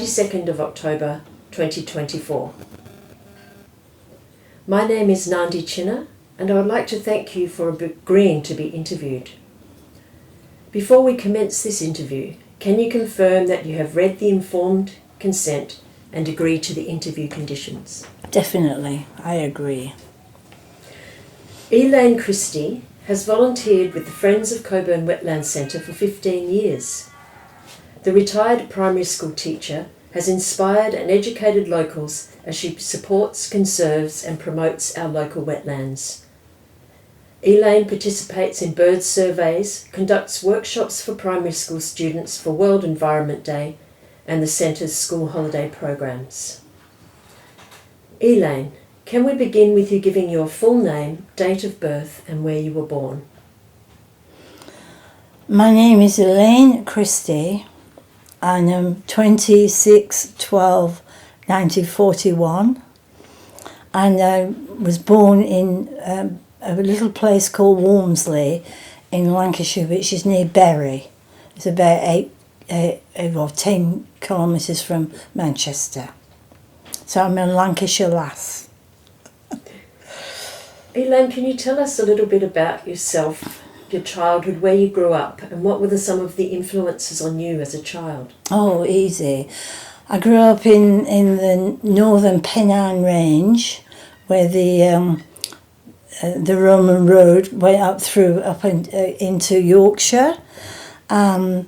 22nd of October 2024. My name is Nandi Chinna, and I would like to thank you for agreeing to be interviewed. Before we commence this interview, can you confirm that you have read the informed consent and agree to the interview conditions? Definitely, I agree. Elaine Christy has volunteered with the Friends of Cockburn Wetlands Centre for 15 years. The retired primary school teacher has inspired and educated locals as she supports, conserves and promotes our local wetlands. Elaine participates in bird surveys, conducts workshops for primary school students for World Environment Day and the Centre's school holiday programs. Elaine, can we begin with you giving your full name, date of birth and where you were born? My name is Elaine Christy and I'm 26/12/1941 and I was born in a little place called Walmsley in Lancashire, which is near Bury. It's about 10 kilometres from Manchester. So I'm a Lancashire lass. Elaine, can you tell us a little bit about yourself, your childhood, where you grew up, and what were some of the influences on you as a child? Oh, easy. I grew up in the northern Pennine Range, where the Roman Road went up into Yorkshire. I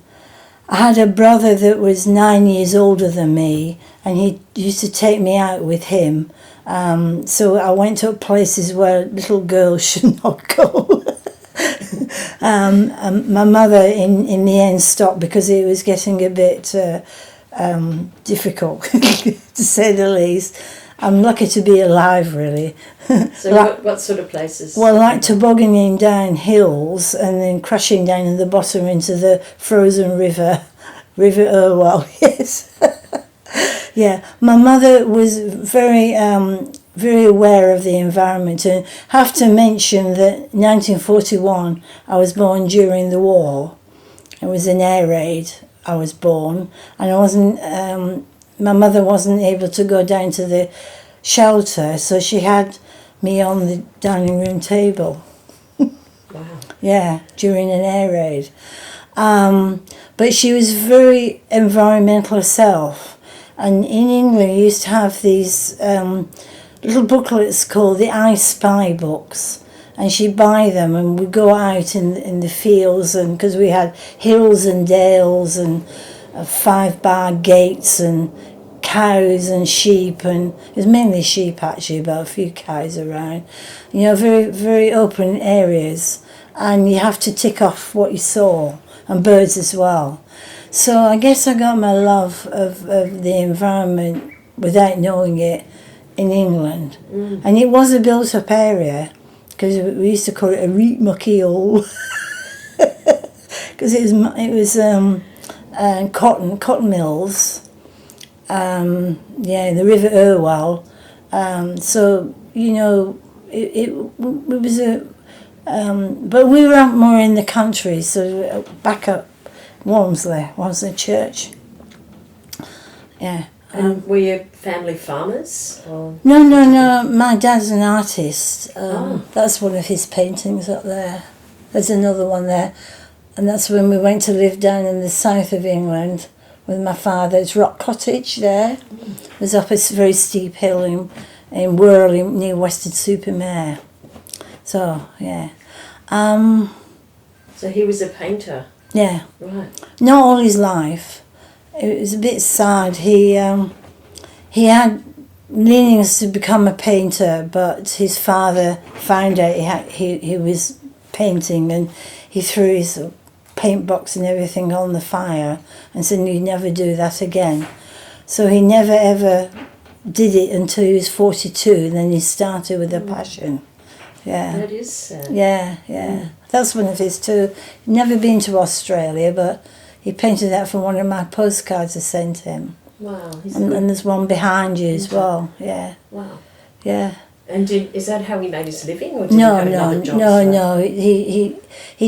had a brother that was 9 years older than me, and he used to take me out with him. So I went to places where little girls should not go. My mother in the end stopped because it was getting a bit difficult, to say the least. I'm lucky to be alive, really. So what sort of places? Well, like tobogganing down hills and then crashing down in the bottom into the frozen River Irwell, yes. Yeah, my mother was very aware of the environment, and have to mention that 1941 I was born during the war. It was an air raid. I was born, and I wasn't. My mother wasn't able to go down to the shelter, so she had me on the dining room table. Wow. Yeah, during an air raid. But she was very environmental herself. And in England, you used to have these little booklets called the I Spy books. And she'd buy them and we'd go out in the fields, and because we had hills and dales and 5-bar gates and cows and sheep, and it was mainly sheep actually, but a few cows around. You know, very, very open areas, and you have to tick off what you saw, and birds as well. So I guess I got my love of the environment without knowing it in England. And it was a built-up area, because we used to call it a reet mucky hole, because it was cotton mills. The River Irwell. So you know, it was but we were out more in the country. So back up Walmsley Church. Yeah. Were your family farmers? Or? No. My dad's an artist. That's one of his paintings up there. There's another one there. And that's when we went to live down in the south of England with my father's Rock Cottage there. It was up a very steep hill in Worley near Weston-super-Mare. So, yeah. So he was a painter? Yeah. Right. Not all his life. It was a bit sad. He had leanings to become a painter, but his father found out he was painting, and he threw his paint box and everything on the fire and said you'd never do that again. So he never ever did it until he was 42, and then he started with a passion. Yeah. That is sad. Yeah. That's one of his too. Never been to Australia, but he painted that from one of my postcards I sent him. Wow. And there's one behind you as well. Yeah. Wow. Yeah. And is that how he made his living, or did he have another job? No. He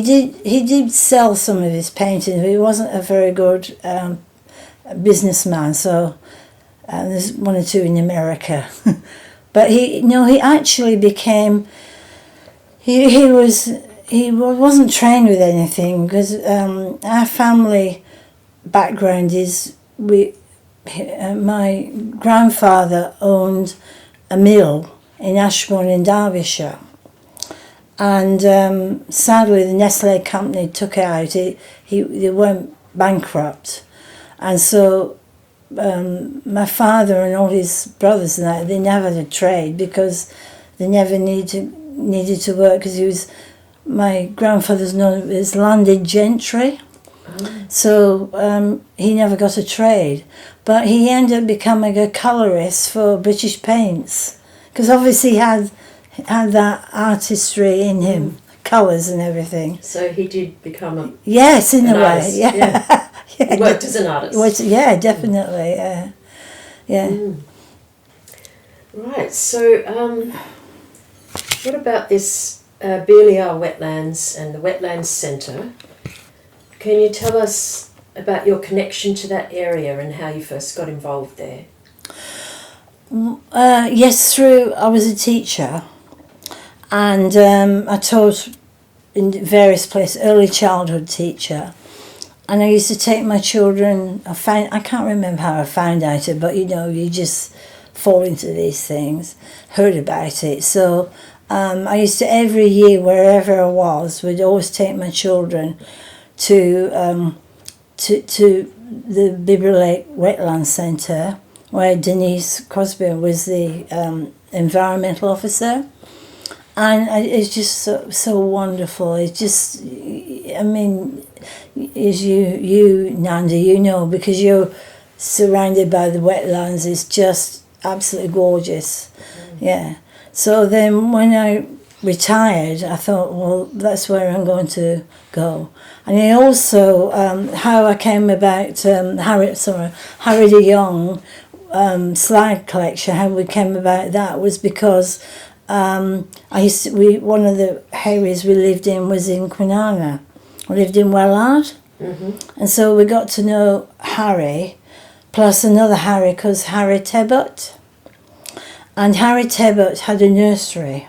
did sell some of his paintings, but he wasn't a very good businessman. So there's one or two in America. But he actually became. He wasn't trained with anything because our family background is my grandfather owned a mill in Ashbourne in Derbyshire, and sadly the Nestle company took it out. They went bankrupt, and so my father and all his brothers and that, they never had a trade because they never needed to work, because my grandfather's known as landed gentry. So he never got a trade, but he ended up becoming a colourist for British Paints, because obviously he had that artistry in him, colours and everything. So he did become a yes, in a way, artist. yeah. He worked as an artist. Yeah, definitely, yeah. Right. So what about this Beeliar Wetlands and the Wetlands Centre? Can you tell us about your connection to that area and how you first got involved there? Yes, I was a teacher, and I taught in various places, early childhood teacher, and I used to take my children. I can't remember how I found out it, but you just fall into these things, heard about it. So I used to, every year, wherever I was, would always take my children to the Bibber Lake Wetlands Centre, where Denise Crosby was the environmental officer, and it's just so wonderful. It's just, I mean, as you Nandi, because you're surrounded by the wetlands, it's just absolutely gorgeous. Yeah. So then when I retired, I thought, well, that's where I'm going to go. And I also, how I came about Harry de Jong slide collection, how we came about that was because one of the areas we lived in was in Kwinana. We lived in Wellard. Mm-hmm. And so we got to know Harry, plus another Harry called Harry Tebbott. And Harry Tebbott had a nursery.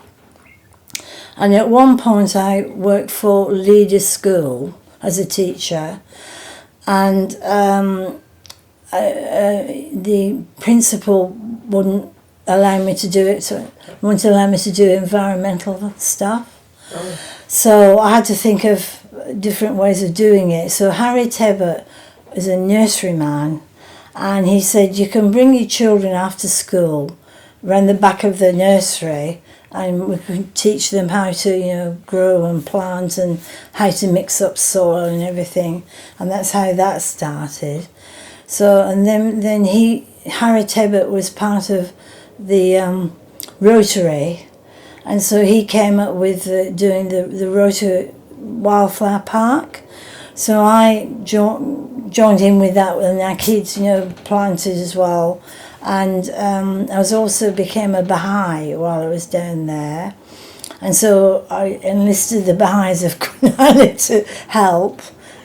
And at one point I worked for Leader School as a teacher, and the principal wouldn't allow me to do it, so wouldn't allow me to do environmental stuff. Oh. So I had to think of different ways of doing it. So Harry Tebbott is a nurseryman, and he said, you can bring your children after school around the back of the nursery, and we could teach them how to, grow and plant and how to mix up soil and everything. And that's how that started. So, and then Harry Tebbott was part of the Rotary, and so he came up with doing the Rotary Wildflower Park. So I joined in with that, and our kids, planted as well. And I also became a Baha'i while I was down there. And so I enlisted the Baha'is of Kwinana to help.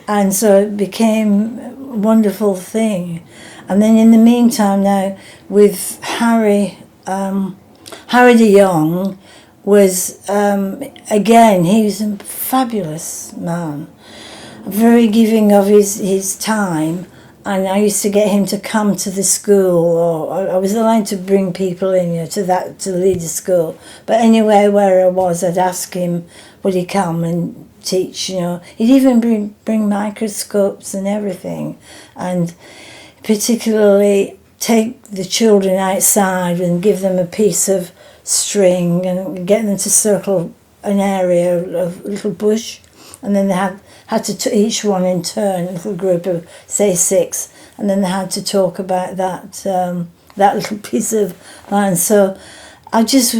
And so it became a wonderful thing. And then in the meantime now, with Harry de Jong was, again, he was a fabulous man. Very giving of his time. And I used to get him to come to the school, or I was allowed to bring people in, to lead the school. But anywhere where I was, I'd ask him, would he come and teach, He'd even bring microscopes and everything. And particularly take the children outside and give them a piece of string and get them to circle an area of little bush. And then they had to each one in turn, a little group of, say, 6, and then they had to talk about that little piece of land. So I've just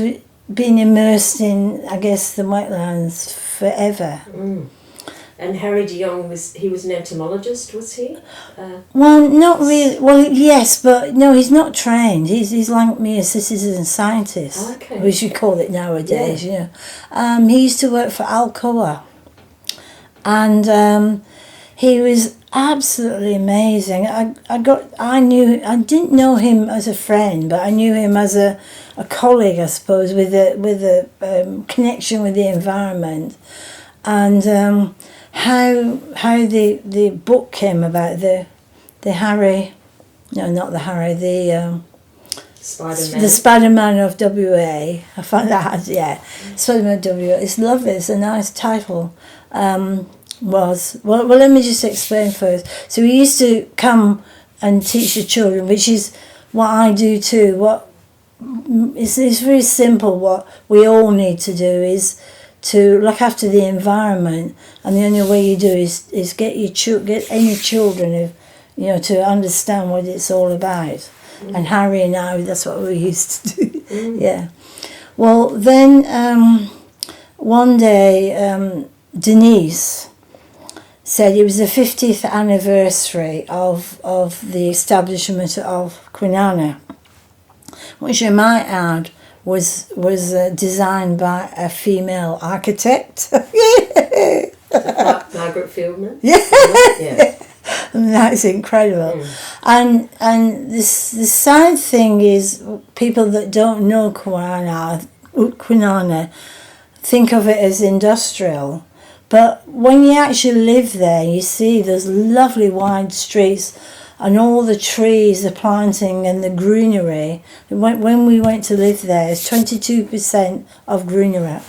been immersed in, I guess, the wetlands forever. Mm. And Harry de Jong was an entomologist, was he? Well, not really. Well, yes, but no, he's not trained. He's like me, a citizen scientist, okay. We should call it nowadays. Yeah. He used to work for Alcoa. And he was absolutely amazing. I didn't know him as a friend, but I knew him as a colleague, I suppose, with a connection with the environment, and how the book came about, the Harry, no, not the Harry, the Spider-Man. The Spider-Man of WA. I found that, yeah. Spider-Man of WA. It's lovely. It's a nice title. Well, let me just explain first. So we used to come and teach the children, which is what I do too. It's very simple. What we all need to do is to look after the environment, and the only way you do is get any children to understand what it's all about. And Harry and I, that's what we used to do. Yeah. Well, then one day Denise said it was the 50th anniversary of the establishment of Kwinana, which I might add was designed by a female architect. Margaret Fieldman? Yeah. That's incredible. And the sad thing is, people that don't know Kwinana think of it as industrial. But when you actually live there, you see those lovely wide streets and all the trees, the planting and the greenery. When we went to live there, it's 22% of greenery.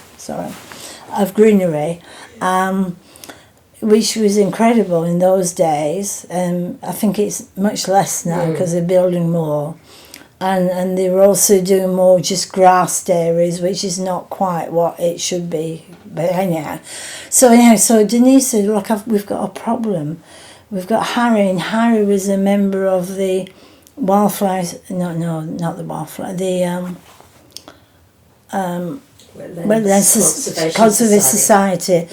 Which was incredible in those days. I think it's much less now because they're building more. And they were also doing more just grassed areas, which is not quite what it should be. But anyhow, so Denise said, look, we've got a problem. We've got Harry, and Harry was a member of the wildflowers, not the wildflower, the Wetlands Conservation Society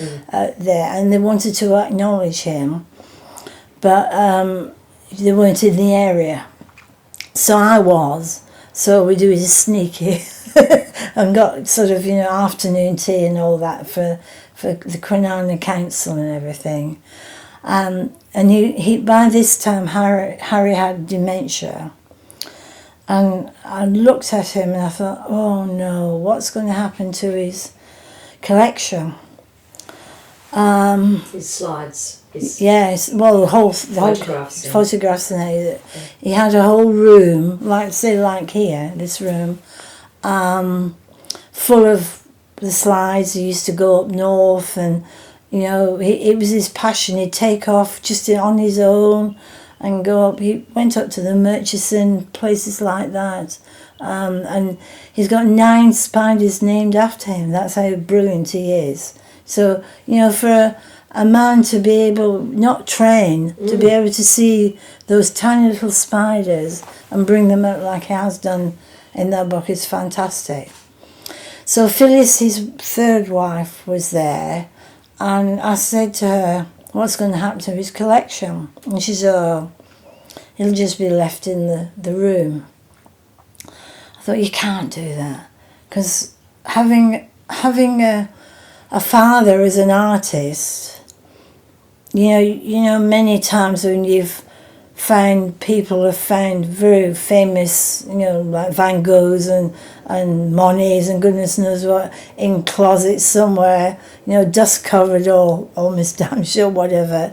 there, and they wanted to acknowledge him, but they weren't in the area. So I was. So we do it sneaky and got sort of, afternoon tea and all that for the Kwinana Council and everything. And he by this time, Harry had dementia. And I looked at him and I thought, oh no, what's going to happen to his collection? His slides. Yes, well, the whole photographs and everything. He had a whole room, like here, this room, full of the slides. He used to go up north, and it was his passion. He'd take off just on his own and go up. He went up to the Murchison, places like that, and he's got 9 spiders named after him. That's how brilliant he is. So for a man to be able, not train, to be able to see those tiny little spiders and bring them out like he has done in that book is fantastic. So Phyllis, his third wife, was there, and I said to her, what's going to happen to his collection? And she said, oh, he'll just be left in the room. I thought, you can't do that, because having a father as an artist, many times when you've found very famous, like Van Goghs and Monets and goodness knows what, in closets somewhere, dust covered or almost damn sure, whatever.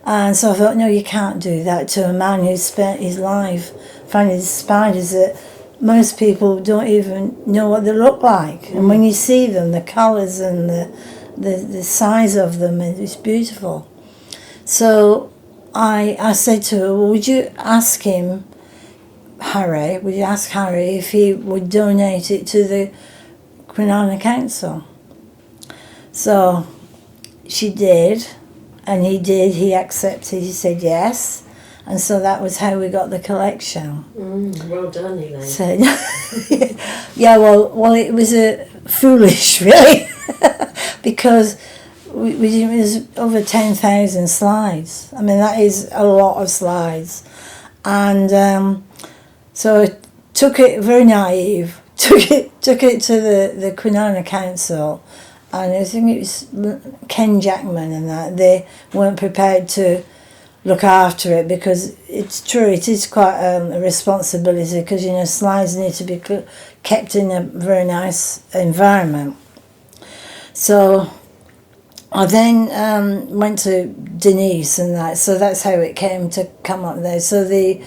And so I thought, no, you can't do that to a man who's spent his life finding spiders that most people don't even know what they look like. And when you see them, the colours and the size of them, it's beautiful. So I said to her, well, would you ask Harry if he would donate it to the Kwinana Council? So she did, and he accepted, he said yes, and so that was how we got the collection. Well done, Elaine. So, yeah, well, it was foolish, really, because there's over 10,000 slides. I mean, that is a lot of slides. And so I took it, very naive, took it to the Kwinana Council, and I think it was Ken Jackman and that, they weren't prepared to look after it, because it's true, it is quite a responsibility, because, you know, slides need to be kept in a very nice environment. So I then went to Denise and that, so that's how it came to come up there. So the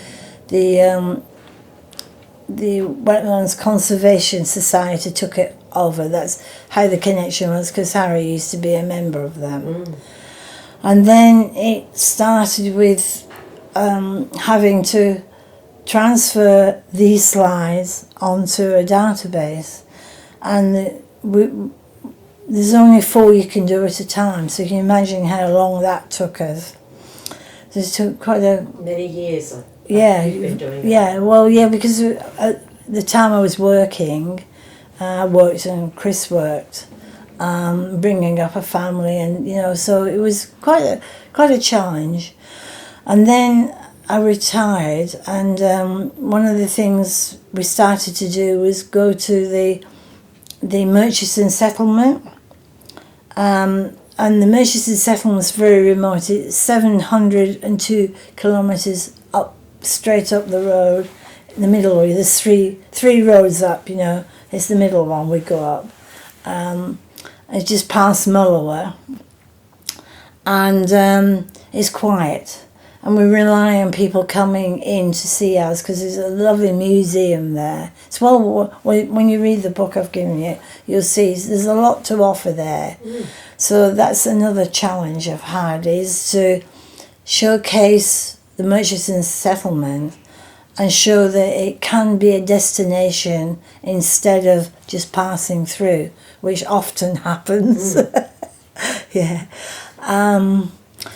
Wetlands Conservation Society took it over. That's how the connection was, because Harry used to be a member of them. Mm. And then it started with having to transfer these slides onto a database, and there's only 4 you can do at a time, so you can imagine how long that took us. It took quite many years. Yeah, you've been doing that. Yeah. Well, yeah, because at the time I was working, I worked and Chris worked, bringing up a family, and you know, so it was quite a challenge. And then I retired, and one of the things we started to do was go to the Murchison settlement, and the Murchison settlement's very remote. It's 702 kilometres up, straight up the road. In the middle, there's three roads up. You know, it's the middle one we go up. It's just past Mullower, and it's quiet. And we rely on people coming in to see us, because there's a lovely museum there. It's when you read the book I've given you, you'll see there's a lot to offer there. Mm. So that's another challenge I've had, is to showcase the Murchison settlement and show that it can be a destination instead of just passing through, which often happens. Mm. Yeah.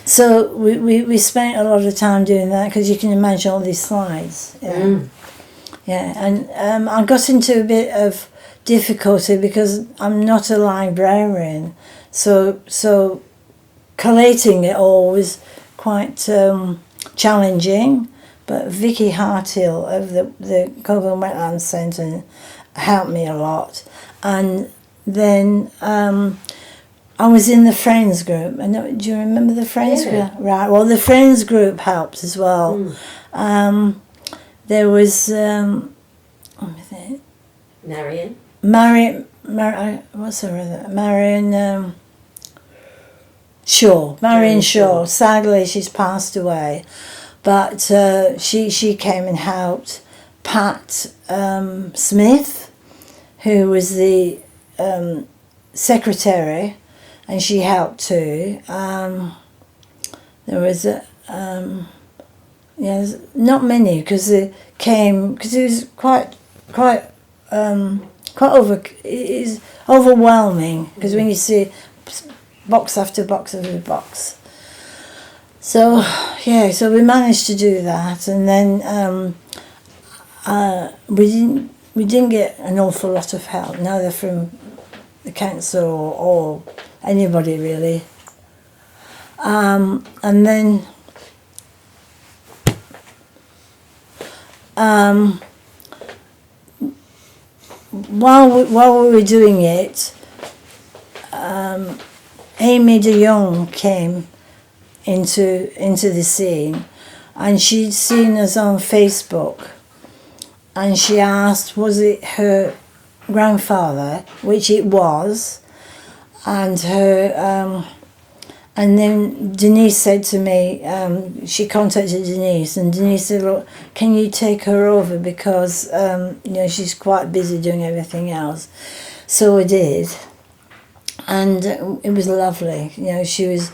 So we spent a lot of time doing that, because you can imagine all these slides. Yeah, yeah, and I got into a bit of difficulty because I'm not a librarian, so collating it all was quite challenging. But Vicky Harthill of the Cockburn Wetlands Centre helped me a lot, and then I was in the Friends group. Do you remember the Friends group? Right. Well, the Friends group helped as well. Mm. There was Marion. What's her other? Marion Shaw. Marion Shaw. Sadly, she's passed away, but she came and helped. Pat Smith, who was the secretary, and she helped too. There was not many, because they came, because it was quite it's overwhelming, because when you see box after box after box. So yeah, so we managed to do that, and then we didn't get an awful lot of help, neither from the council or anybody really. And then while we were doing it, Amy de Jong came into the scene, and she'd seen us on Facebook, and she asked, was it her grandfather, which it was, and her and then Denise said to me, she contacted Denise, and Denise said, look, can you take her over, because she's quite busy doing everything else. So I did, and it was lovely. She was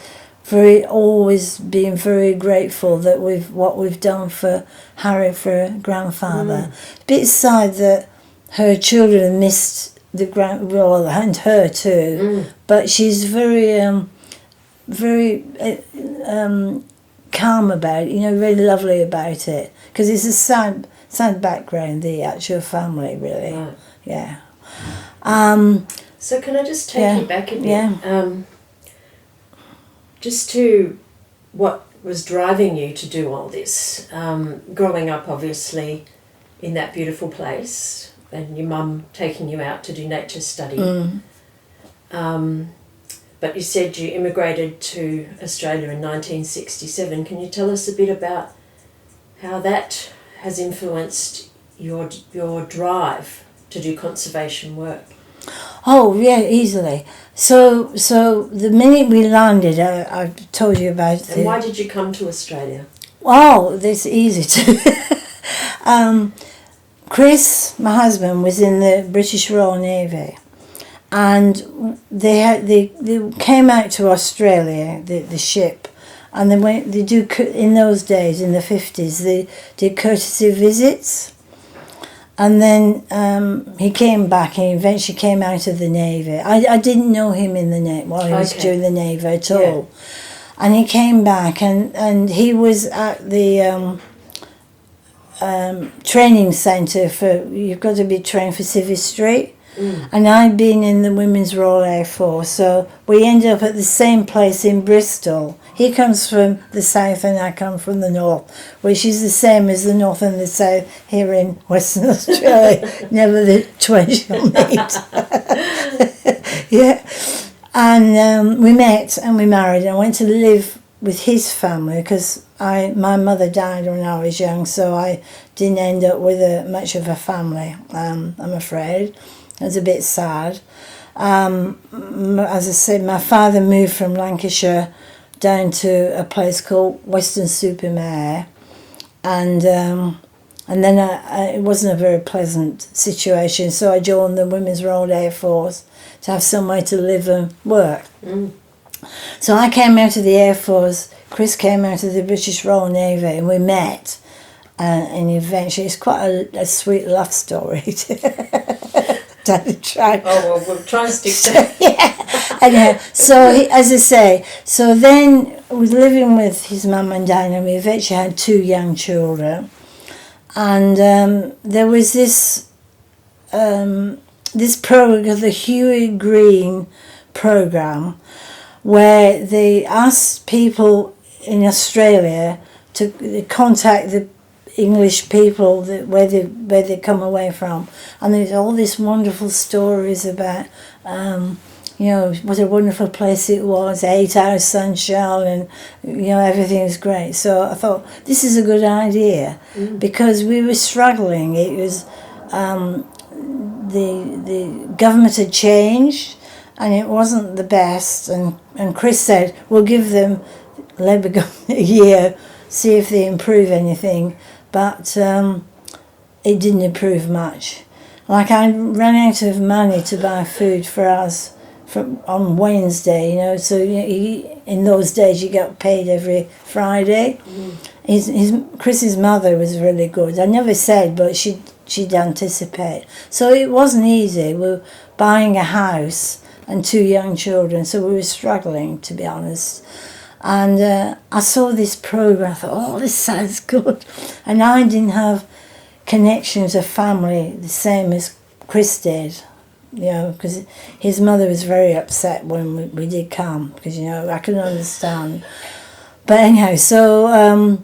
always being very grateful that what we've done for Harry, for her grandfather. A bit sad that her children missed and her too, but she's very calm about it, very lovely about it, because it's a sad background, the actual family, really. Right. Yeah. So can I just take you back a bit? Yeah. Just to what was driving you to do all this, growing up obviously in that beautiful place, and your mum taking you out to do nature study. but you said you immigrated to Australia in 1967. Can you tell us a bit about how that has influenced your drive to do conservation work? Oh, yeah, easily. So the minute we landed, I told you about And why did you come to Australia? Oh, that's easy to... Chris, my husband, was in the British Royal Navy, and they came out to Australia, the ship, and in those days, in the 50s, they did courtesy visits. And then he came back and he eventually came out of the Navy. I didn't know him in the Navy while he was doing the Navy at all. And he came back and he was at the training centre for, you've got to be trained for Civvy Street. And I'd been in the Women's Royal Air Force, so we ended up at the same place in Bristol. He comes from the south and I come from the north, which is the same as the north and the south here in Western Australia. Never the twain shall meet. Yeah. And we met and we married, and I went to live with his family because my mother died when I was young, so I didn't end up with much of a family, I'm afraid. It was a bit sad. As I said, my father moved from Lancashire down to a place called Weston-super-Mare, and then it wasn't a very pleasant situation, so I joined the Women's Royal Air Force to have somewhere to live and work. So I came out of the Air Force, Chris came out of the British Royal Navy, and we met, and eventually it's quite a sweet love story. Down the track. Oh, well, we'll try and stick to Yeah, I know. So, as I say, so then I was living with his mum and dad, and we eventually had 2 young children. And there was this program, the Huey Green program, where they asked people in Australia to contact the English people where they come away from, and there's all these wonderful stories about what a wonderful place it was, 8 hours sunshine, and everything was great. So I thought this is a good idea because we were struggling. It was the government had changed and it wasn't the best, and Chris said we'll give them Labour government a year, see if they improve anything. But it didn't improve much. Like, I ran out of money to buy food for us on Wednesday, so in those days you got paid every Friday. Chris's mother was really good. I never said, but she'd anticipate. So it wasn't easy. We were buying a house and 2 young children, so we were struggling, to be honest. And I saw this program, I thought, oh, this sounds good. And I didn't have connections of family the same as Chris did, because his mother was very upset when we did come, because, I can understand. But anyhow, so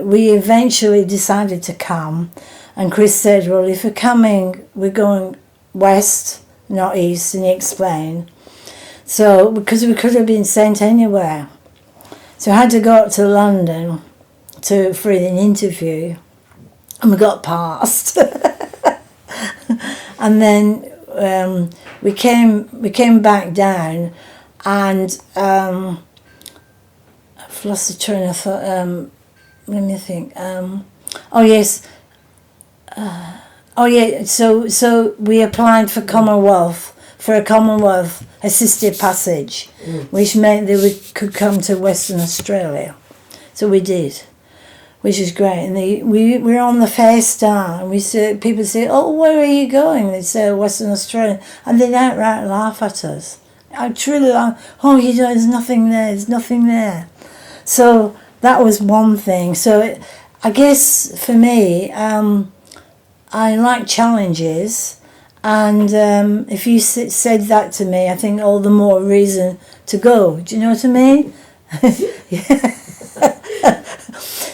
we eventually decided to come, and Chris said, well, if we're coming, we're going west, not east, and he explained. So, because we could have been sent anywhere. So I had to go up to London for an interview, and we got passed. And then we came back down, and I've lost the train of thought. Let me think. So we applied for a Commonwealth assisted passage, which meant that could come to Western Australia. So we did, which is great. And we were on the Fair Star, and people say, oh, where are you going? They say Western Australia, and they'd outright laugh at us. I truly laugh, there's nothing there. So that was one thing. So I guess for me, I like challenges. And if you said that to me, I think all the more reason to go. Do you know what I mean? Yeah.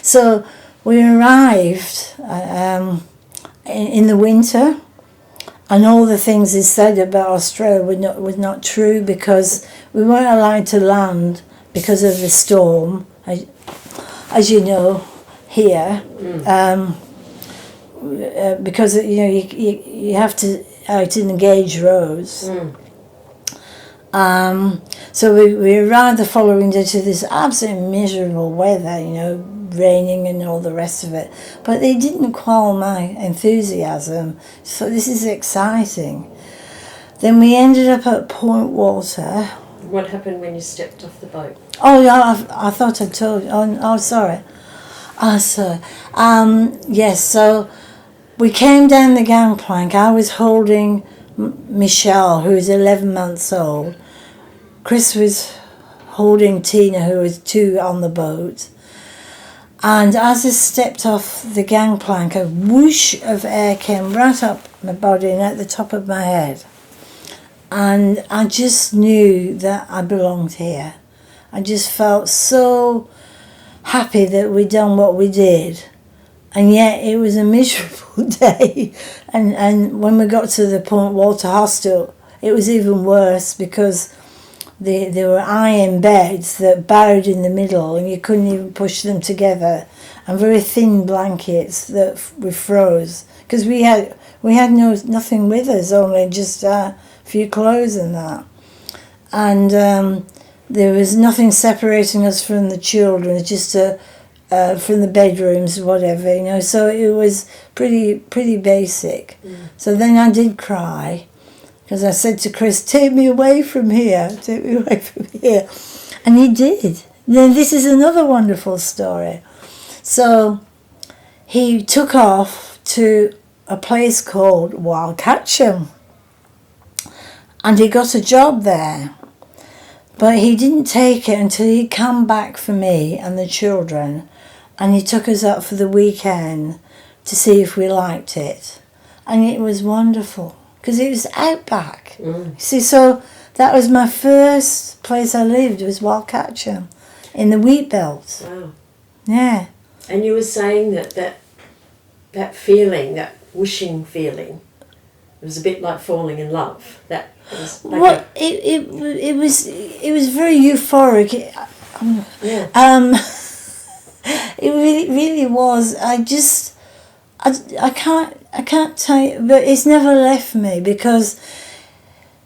So we arrived in the winter, And all the things he said about Australia were not true, because we weren't allowed to land because of the storm, as you know, here. Because you have to out in the gauge roads. So we arrived the following day to this absolutely miserable weather, raining and all the rest of it. But it didn't quell my enthusiasm. So this is exciting. Then we ended up at Point Walter. What happened when you stepped off the boat? Oh, yeah, I thought I told you. Oh, sorry. Yes, so we came down the gangplank. I was holding Michelle, who was 11 months old. Chris was holding Tina, who was 2 on the boat. And as I stepped off the gangplank, a whoosh of air came right up my body and at the top of my head. And I just knew that I belonged here. I just felt so happy that we'd done what we did. And yet it was a miserable day. And when we got to the Point Walter hostel, it was even worse, because there were iron beds that bowed in the middle and you couldn't even push them together, and very thin blankets that we froze, because we had nothing with us, only just a few clothes and that. And there was nothing separating us from the children, just from the bedrooms, whatever, so it was pretty basic. So then I did cry, because I said to Chris, take me away from here. And he did. Then this is another wonderful story. So he took off to a place called Wild Catcham, and he got a job there. But he didn't take it until he'd come back for me and the children, and he took us up for the weekend to see if we liked it. And it was wonderful, because it was outback. See, so that was my first place I lived, was Wild Catcham, in the wheat belt. Wow. Yeah. And you were saying that feeling, that whooshing feeling, it was a bit like falling in love. That was like it was very euphoric. It really was. I can't tell you, but it's never left me, because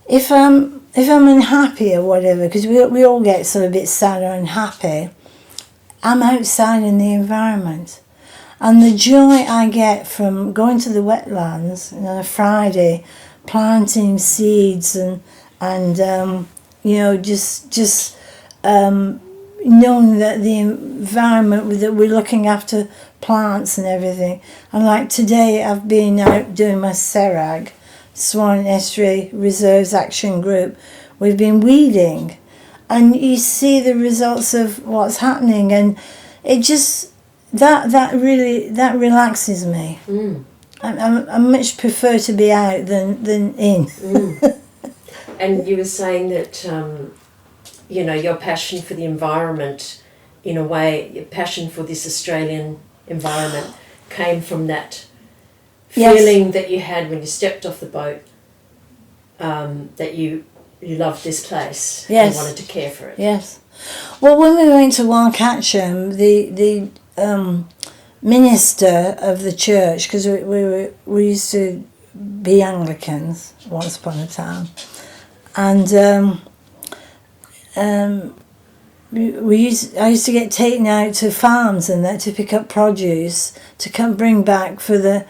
if I'm unhappy or whatever, because we all get sort of a bit sad or unhappy, I'm outside in the environment, and the joy I get from going to the wetlands on a Friday, planting seeds and just knowing that the environment, that we're looking after plants and everything. And like today, I've been out doing my SERAG, Swan Estuary Reserves Action Group. We've been weeding, and you see the results of what's happening, and it just that relaxes me. I much prefer to be out than in. And you were saying that your passion for the environment, in a way, your passion for this Australian environment came from that feeling that you had when you stepped off the boat, that you loved this place and wanted to care for it. Yes. Well, when we went to Wild Catcham, the minister of the church, because we used to be Anglicans once upon a time, and I used to get taken out to farms and that to pick up produce to bring back for the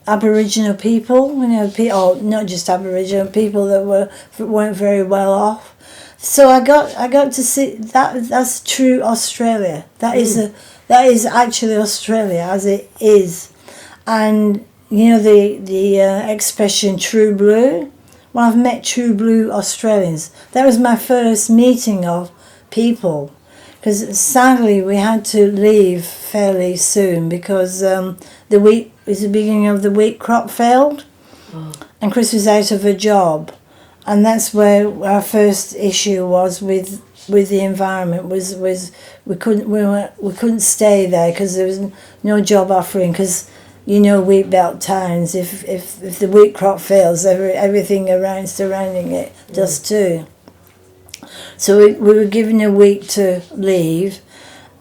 Aboriginal people, not just Aboriginal people that weren't very well off. So I got to see that. That's true Australia. That is actually Australia as it is, and the expression true blue. Well, I've met true blue Australians. That was my first meeting of people, because sadly we had to leave fairly soon because the wheat was the beginning of the wheat crop failed, and Chris was out of a job, and that's where our first issue was with the environment. Was we couldn't stay there because there was no job offering, because wheat belt towns. If the wheat crop fails, everything around surrounding it does too. So we were given a week to leave,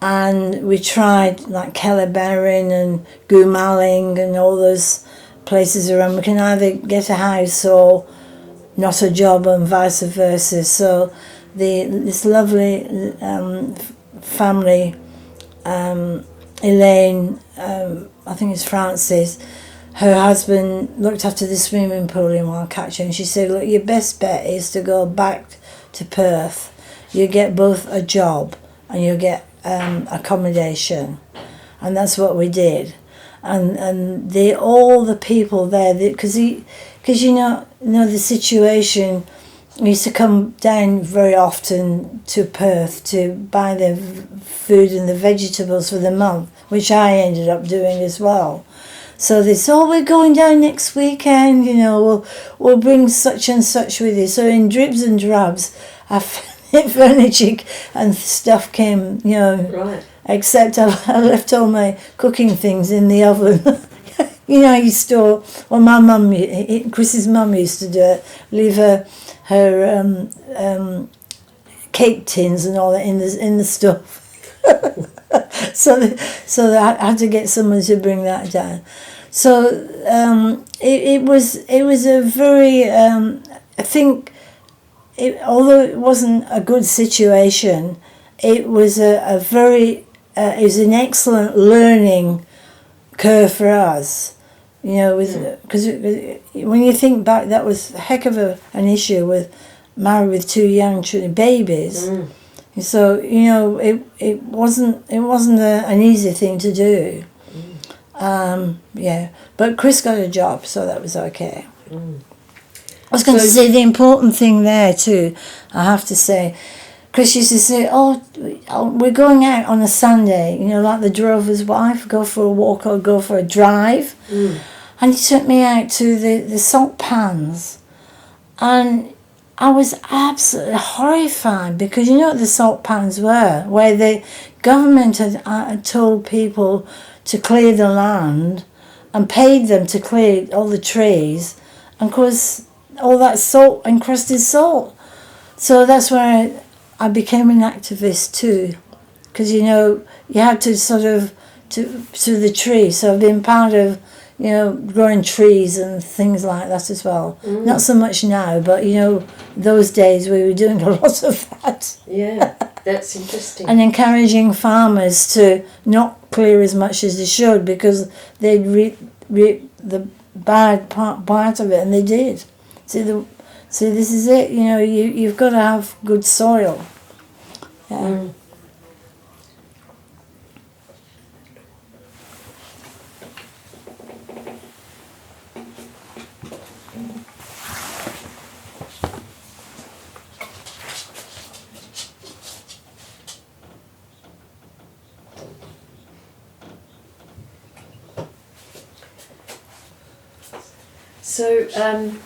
and we tried like Kellyberrin and Goomalling and all those places around. We can either get a house or not a job, and vice versa. So this lovely family, Elaine, I think it's Francis, her husband looked after the swimming pool in Wildcatcher, and she said, look, your best bet is to go back to Perth. You get both a job and you get accommodation, and that's what we did. And all the people there, because the situation. We used to come down very often to Perth to buy the food and the vegetables for the month, which I ended up doing as well. So they said, we're going down next weekend, we'll bring such and such with you. So in dribs and drabs, furniture and stuff came, Right. Except I left all my cooking things in the oven. You store, well, my mum, Chris's mum used to do it, leave her cake tins and all that in the stuff. so that I had to get someone to bring that down. So it was a very I think although it wasn't a good situation, it was it was an excellent learning curve for us. Because when you think back, that was a heck of an issue with married with two young babies. So it wasn't an easy thing to do. But Chris got a job, so that was okay. I was going to say the important thing there too. I have to say, Chris used to say, "Oh, we're going out on a Sunday, like the drover's wife, go for a walk or go for a drive." And he took me out to the salt pans. And I was absolutely horrified because you know what the salt pans were, where the government had told people to clear the land and paid them to clear all the trees. And of course, all that salt, encrusted salt. So that's where I became an activist too, because you had to sort of to the tree. So I've been part of growing trees and things like that as well. Not so much now, but those days we were doing a lot of that. Yeah, that's interesting. And encouraging farmers to not clear as much as they should because they'd reap the bad part of it, and they did. See, this is it. You've got to have good soil. Yeah.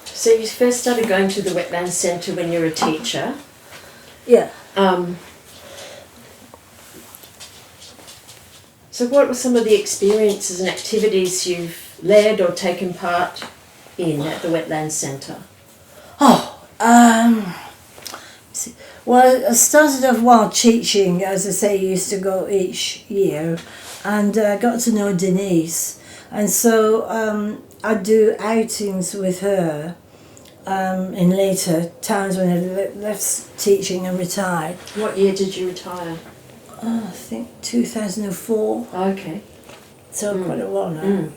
So you first started going to the Wetlands Centre when you were a teacher. Yeah. So what were some of the experiences and activities you've led or taken part in at the Wetlands Centre? Well, I started off while teaching. As I say, I used to go each year, and I got to know Denise, and so I'd do outings with her in later times when I left teaching and retired. What year did you retire? I think 2004. Okay. So quite a while now.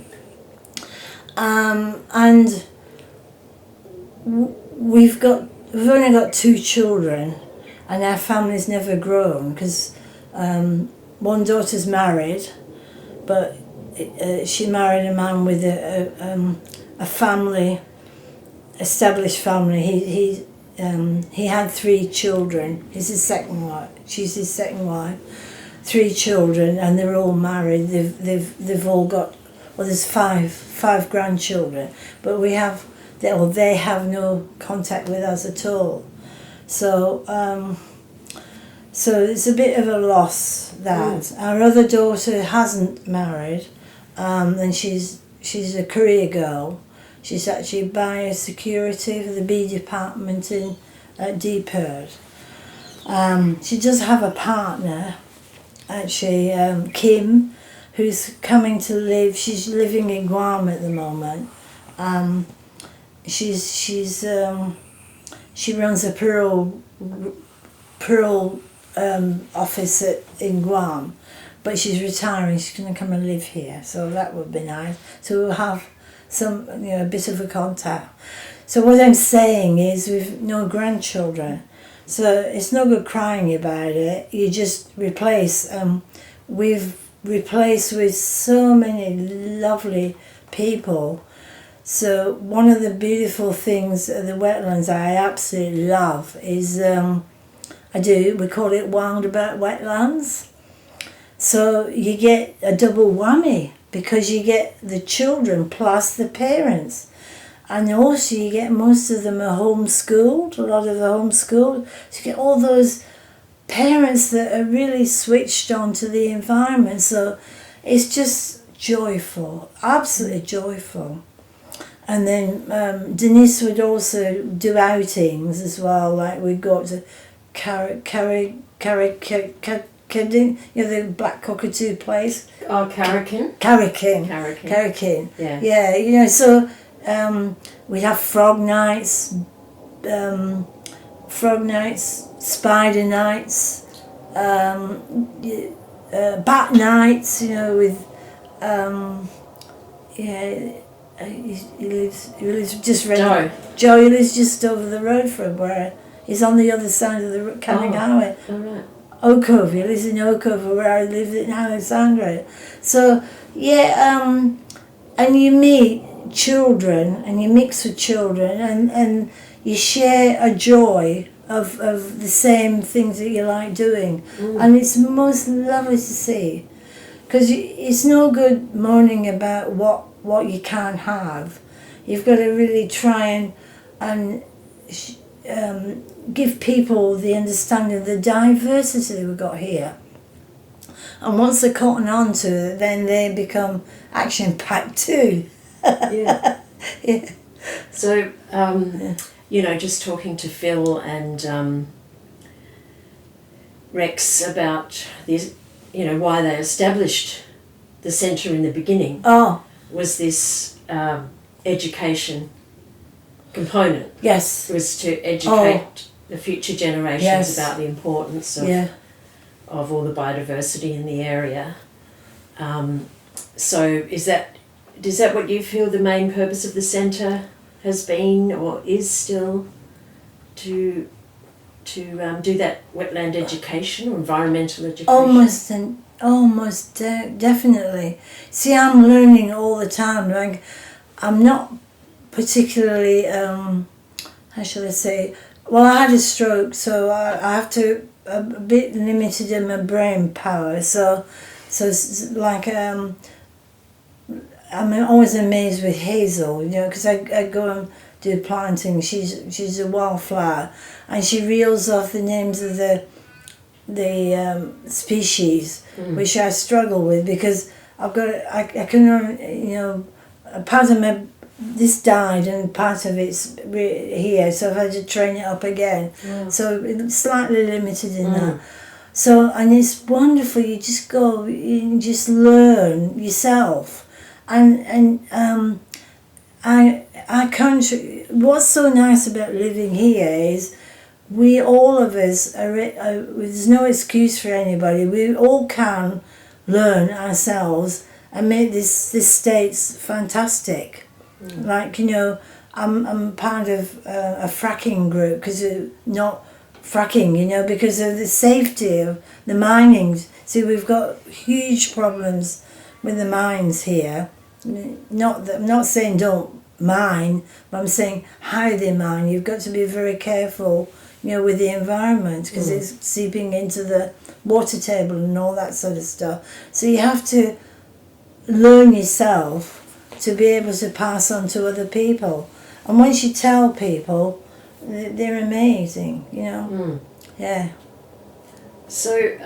And we've only got 2 children, and our family's never grown because one daughter's married, but she married a man with a family, established family. He had 3 children. He's his second wife. She's his second wife. 3 children, and they're all married. They've all got. Well, there's five grandchildren, but they have no contact with us at all. So it's a bit of a loss that our other daughter hasn't married, and she's she's a career girl. She's actually biosecurity for the bee department at Deeperd. She does have a partner, actually, Kim, who's coming to live. She's living in Guam at the moment. She runs a pearl office in Guam, but she's retiring. She's going to come and live here, so that would be nice. So we'll have some, a bit of a contact. So what I'm saying is, we've no grandchildren, so it's no good crying about it. You just replace. We've replaced with so many lovely people. So one of the beautiful things of the wetlands I absolutely love is, we call it Wild About Wetlands. So you get a double whammy, because you get the children plus the parents. And also you get, most of them are homeschooled, a lot of them are homeschooled. So you get all those parents that are really switched on to the environment. So it's just joyful, absolutely joyful. And then Denise would also do outings as well, like we'd go to the black cockatoo place. Oh, Carrican. Yeah, so we'd have frog nights, spider nights, bat nights, with, he lives just round. Joe, he lives just over the road from where he's on the other side of the Canning Highway. All right. Oakove, he lives in Oakove, where I lived in Alexandria. So, and you meet children, and you mix with children, and you share a joy of the same things that you like doing. And it's most lovely to see. Because it's no good moaning about what you can't have. You've got to really try and give people the understanding of the diversity we've got here. And once they're cotton on to it, then they become action-packed too. Yeah. Yeah. So, just talking to Phil and Rex about this, why they established the centre in the beginning. Was this education component. Yes. Was to educate the future generations about the importance of all the biodiversity in the area. So is that what you feel the main purpose of the centre has been, or is still, to do that wetland education or environmental education? Almost definitely. See, I'm learning all the time. Like, I'm not particularly, how shall I say, well, I had a stroke, so I have to, a bit limited in my brain power, so it's like, I'm always amazed with Hazel, because I go and do planting. She's a wildflower, and she reels off the names of the species, which I struggle with, because I've got, I can, part of my, this died and part of it's here, so I've had to train it up again. So it's slightly limited in that. So, and it's wonderful, you just go, you just learn yourself. And I can't, what's so nice about living here is we, all of us, there's no excuse for anybody, we all can learn ourselves and make this state fantastic. Like, I'm part of a fracking group, because not fracking, because of the safety of the mining. See, we've got huge problems with the mines here. Not I'm not saying don't mine, but I'm saying how they mine. You've got to be very careful, with the environment, because it's seeping into the water table and all that sort of stuff. So you have to learn yourself to be able to pass on to other people. And once you tell people, they're amazing, Yeah. So,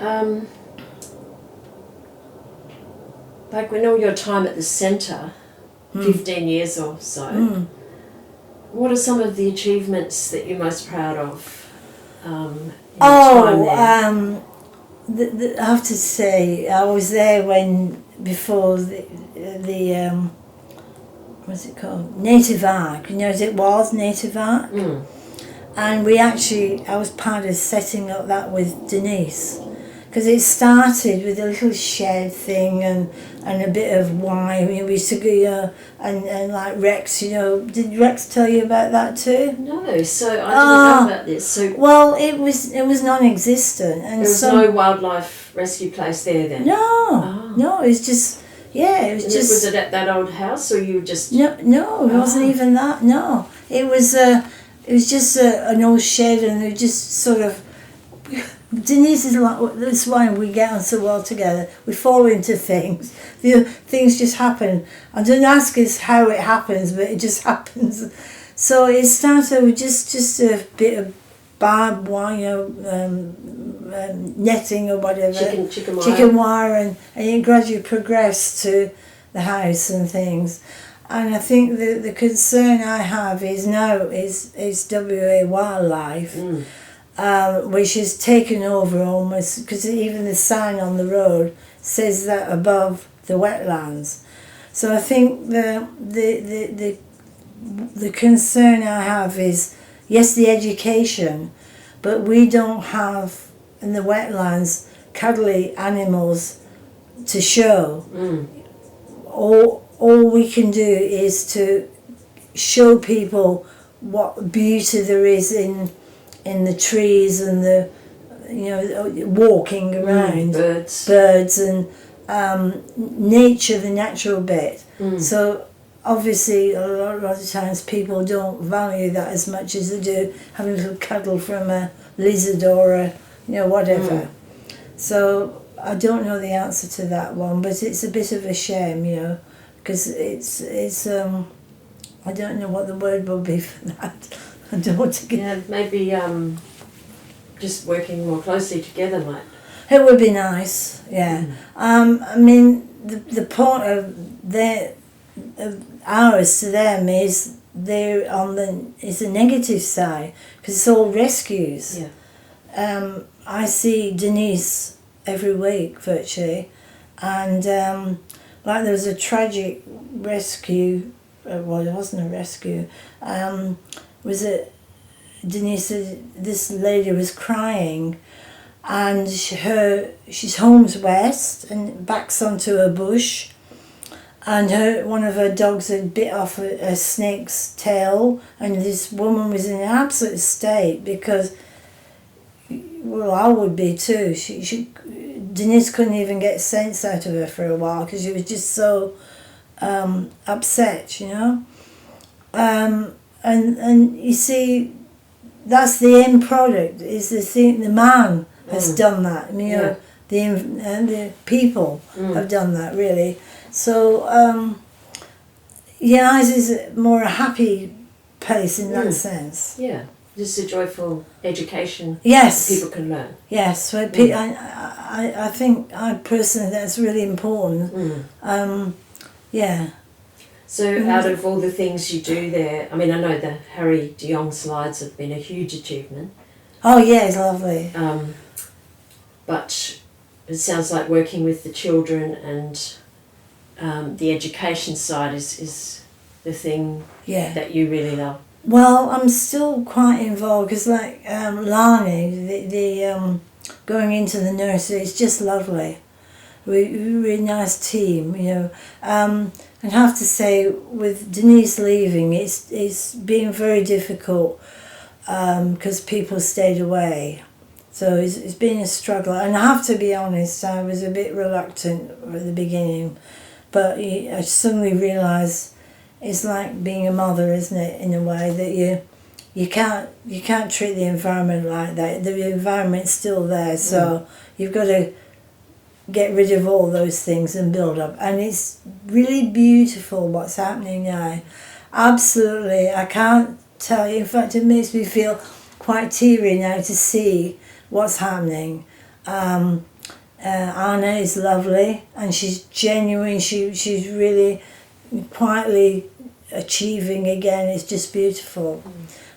like, when all your time at the centre, 15 years or so. What are some of the achievements that you're most proud of in your time there? I have to say, I was there before the what's it called? Native Ark. You know, as it was Native Ark. And I was part of setting up that with Denise. Because it started with a little shed thing and a bit of wine. We used to go, and like Rex, did Rex tell you about that too? No, so I didn't know about this. So well, it was non-existent, and there was no wildlife rescue place there then. No, it was just Was it at that old house, or you just? No, it wasn't even that. No, it was just an old shed, and it just sort of. Denise is like, that's why we get on so well together. We fall into things. Things just happen. I don't ask us how it happens, but it just happens. So it started with just a bit of barbed wire, netting or whatever. Chicken wire, and it gradually progressed to the house and things. And I think the concern I have is now is WA Wildlife. Which has taken over almost, because even the sign on the road says that above the wetlands. So I think the concern I have is, yes, the education, but we don't have in the wetlands cuddly animals to show. All we can do is to show people what beauty there is in the trees and the walking around, birds and nature, the natural bit. So obviously a lot of times people don't value that as much as they do having a little cuddle from a lizard or a whatever. So I don't know the answer to that one, but it's a bit of a shame, because it's I don't know what the word will be for that. Maybe just working more closely together might. It would be nice, yeah. I mean, the point of ours to them is it's a negative side, because it's all rescues. Yeah. I see Denise every week virtually, and like there was a tragic rescue. Well, it wasn't a rescue. Denise said this lady was crying, and she's home's west and backs onto a bush, and one of her dogs had bit off a snake's tail, and this woman was in an absolute state because, well, I would be too. Denise couldn't even get sense out of her for a while because she was just so upset, and you see, that's the end product. Is the thing the man has done that. The people have done that really. So ours is more a happy place in that sense. Yeah, just a joyful education. Yes, people can learn. Yes, so I think personally that's really important. Yeah. So out of all the things you do there, I mean, I know the Harry de Jong slides have been a huge achievement. Oh yeah, it's lovely. But it sounds like working with the children and the education side is the thing that you really love. Well, I'm still quite involved because like Lani, the going into the nursery is just lovely. We're a really nice team, I'd have to say, with Denise leaving, it's been very difficult because people stayed away. So it's been a struggle. And I have to be honest, I was a bit reluctant at the beginning. But I suddenly realised it's like being a mother, isn't it, in a way, that you can't treat the environment like that. The environment's still there, so you've got to get rid of all those things and build up. And it's really beautiful what's happening now. Absolutely, I can't tell you. In fact, it makes me feel quite teary now to see what's happening. Anna is lovely, and she's genuine. She's really quietly achieving again. It's just beautiful.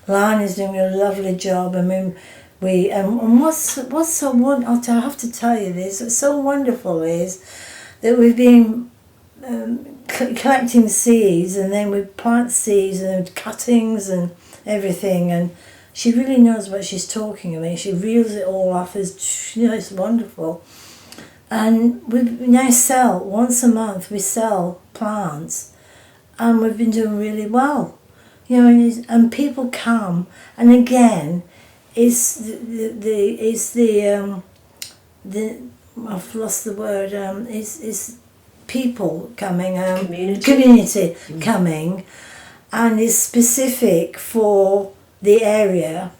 Lion is doing a lovely job. I mean, and what's so wonderful, I have to tell you this, what's so wonderful is that we've been collecting seeds, and then we plant seeds and cuttings and everything, and she really knows what she's talking about. She reels it all off as, it's wonderful. And we now sell, once a month, we sell plants, and we've been doing really well. And people come, and again, it's I've lost the word, it's people coming, community coming, and it's specific for the area,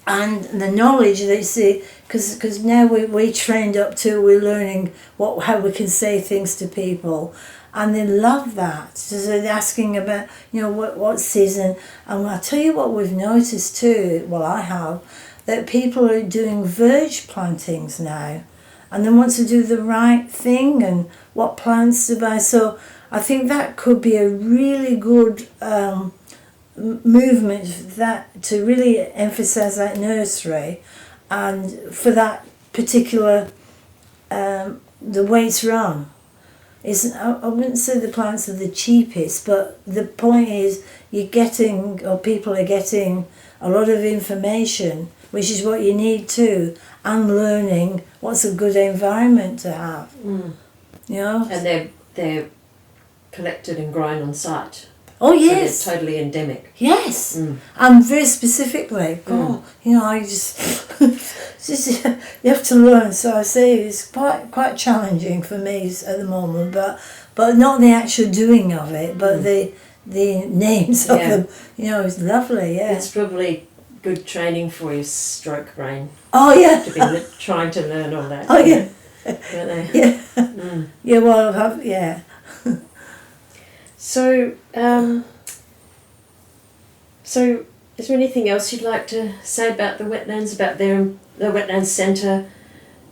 and the knowledge they see, because now we trained up to, we're learning how we can say things to people, and they love that. So they're asking about, what season, and I'll tell you what we've noticed too, well I have, that people are doing verge plantings now, and they want to do the right thing and what plants to buy. So I think that could be a really good movement to really emphasise that nursery, and for that particular the way it's run. I wouldn't say the plants are the cheapest, but the point is people are getting a lot of information, which is what you need too, and learning what's a good environment to have. And they're collected and grown on site. Oh yes, so they're totally endemic. Yes, and very specifically. I just you have to learn. So I say it's quite challenging for me at the moment, but not the actual doing of it, but the names of them. It's lovely. Yeah, it's probably good training for your stroke brain. Oh yeah, to be trying to learn all that. Oh yeah, don't they? Yeah, yeah. Well, yeah. So, is there anything else you'd like to say about the wetlands, about the Wetlands Centre,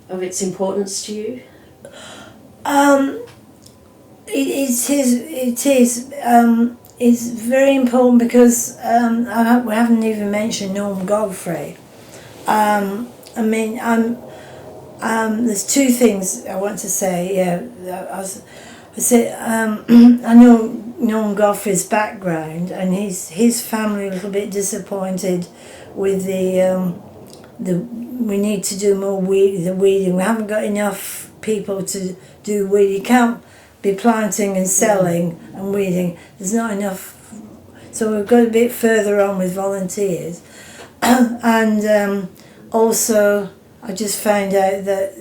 of its importance to you? It is. It's very important because we haven't even mentioned Norm Godfrey. There's two things I want to say. I know Norm Godfrey's background, and his family a little bit disappointed with we need to do more weeding. We haven't got enough people to do weeding. You can't be planting and selling and weeding. There's not enough. So we've got a bit further on with volunteers. And also I just found out that